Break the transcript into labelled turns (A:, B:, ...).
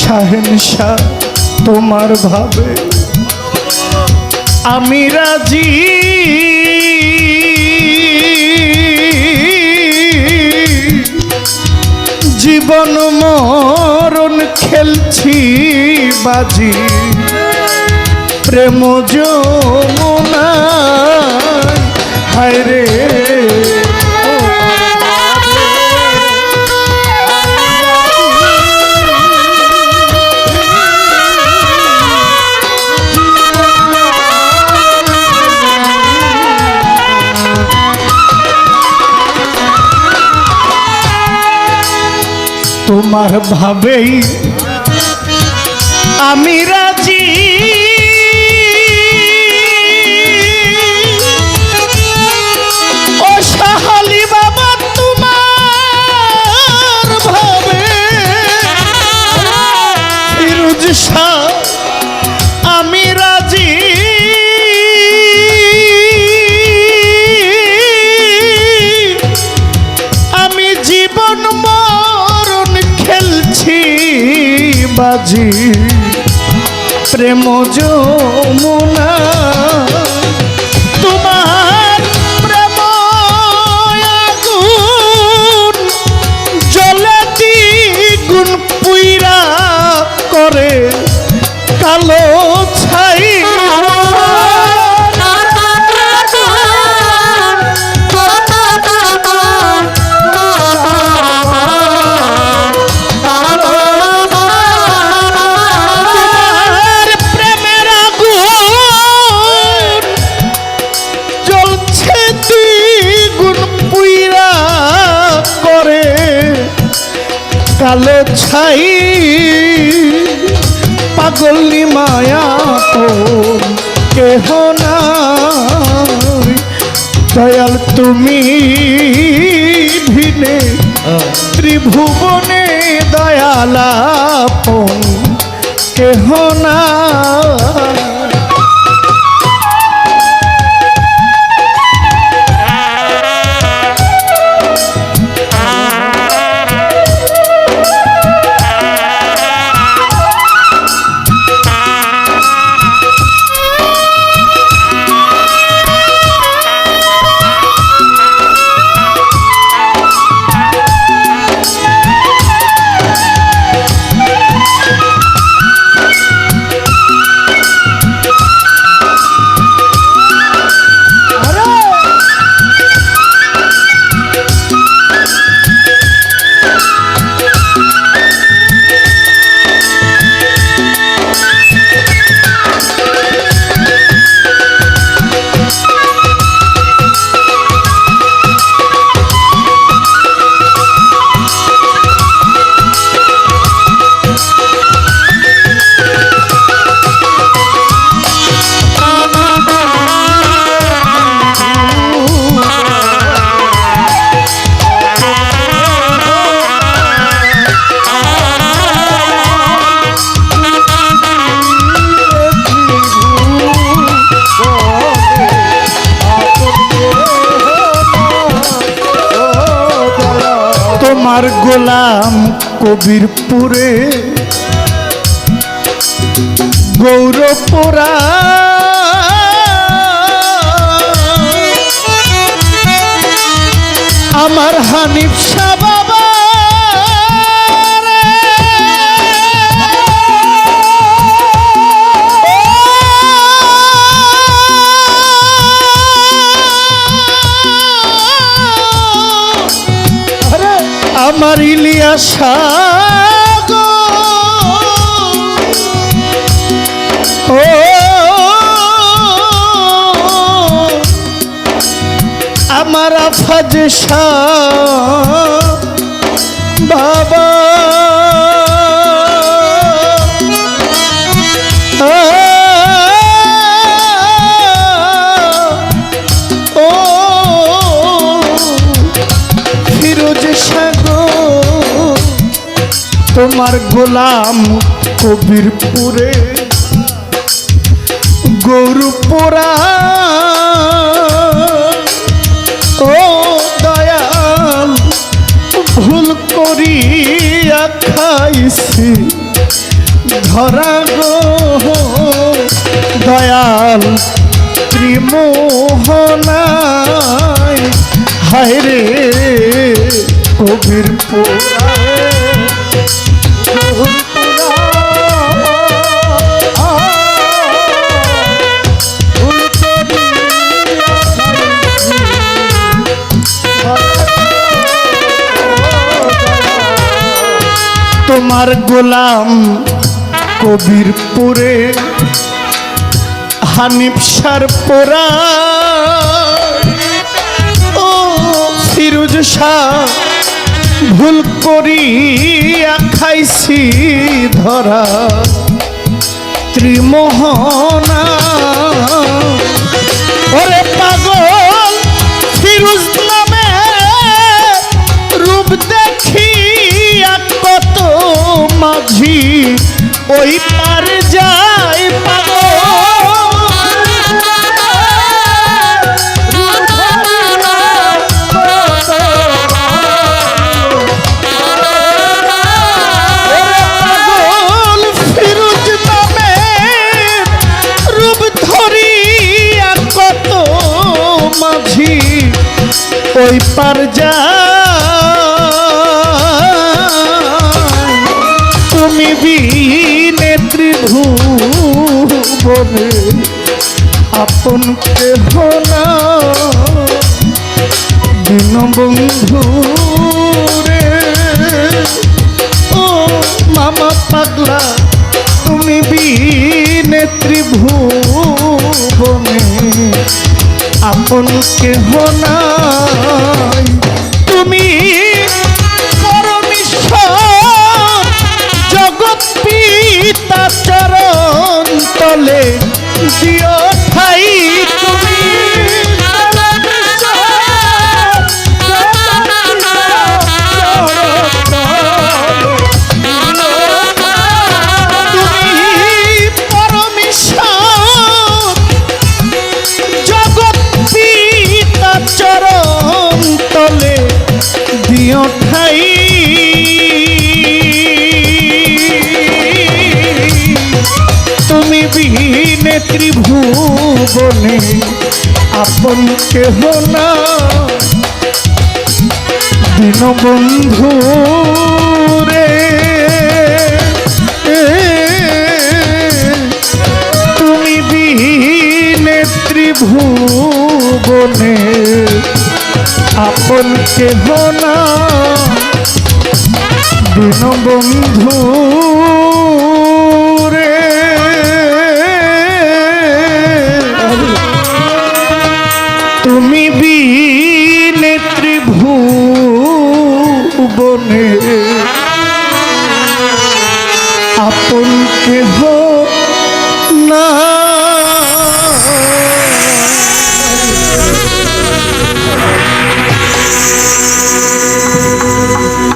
A: শাহেনশাহ তোমার ভাবে আমি রাজি, জীবন মরণ খেলছি বাজি, প্রেম যমুনায় হায় রে তোমার ভাবেই আমি রাজি, ও শাহালি বাবা তোমার ভাবে ফিরোজ শাহ আমি রাজি, আমি জীবন বাজি, প্রেম যমুনা তোমার প্রেম আগুন জ্বলে দ্বিগুণ পুইরা করে কালো ছাই, কালো ছাই পাগলি মায়া তোর কেহ নাই, দয়াল তুমি ভিনে ত্রিভুবনে দয়ালাপন কেহ নাই। তোমার গোলাম কবিরপুরে গৌরপুরা আমার হানিফ শাহ বাবা আমার ইলিয়াস গো, ও আমার আফাজ শাহ বাবা ও ফিরোজ শাহ তোমার গোলাম কবিরপুরে গৌরপুরা ও দয়াল ভুল করিয়া খাইছি ধরা গো দয়াল ত্রিমোহনায় হায় রে কবির পোড়া তোমার গোলাম কবিরপুরে হানিফ সার পোড়া ও ফিরোজ শাহ ভুল করিয়া খাইছি ধরা ত্রিমোহনা ওরে পাগল ফিরোজ নামে রূপ দেখিয়া কত মাঝি ওই পার যায় পাগল ফিরোজ নামে রূপ ধরিয়া কত মাঝি ওই পার যায় তুমি বিনে ত্রিভুবনে আপন কেহ না দীনবন্ধু রে ও মামা পাগলা তুমি বিনে ত্রিভুবনে আপন কেহ নাই তুমি পরমেশ্বর জগৎ পিতা চরণ তলে দিও ঠাই তুমি ঠাই তুমি বিহীনে ত্রিভুবনে আপন কেহ না দীনবন্ধু রে তুমি বিহীনে ত্রিভুবনে আপন কেহ না দীনবন্ধু রে তুমি বিনে ত্রিভুবনে আপন কেহ না।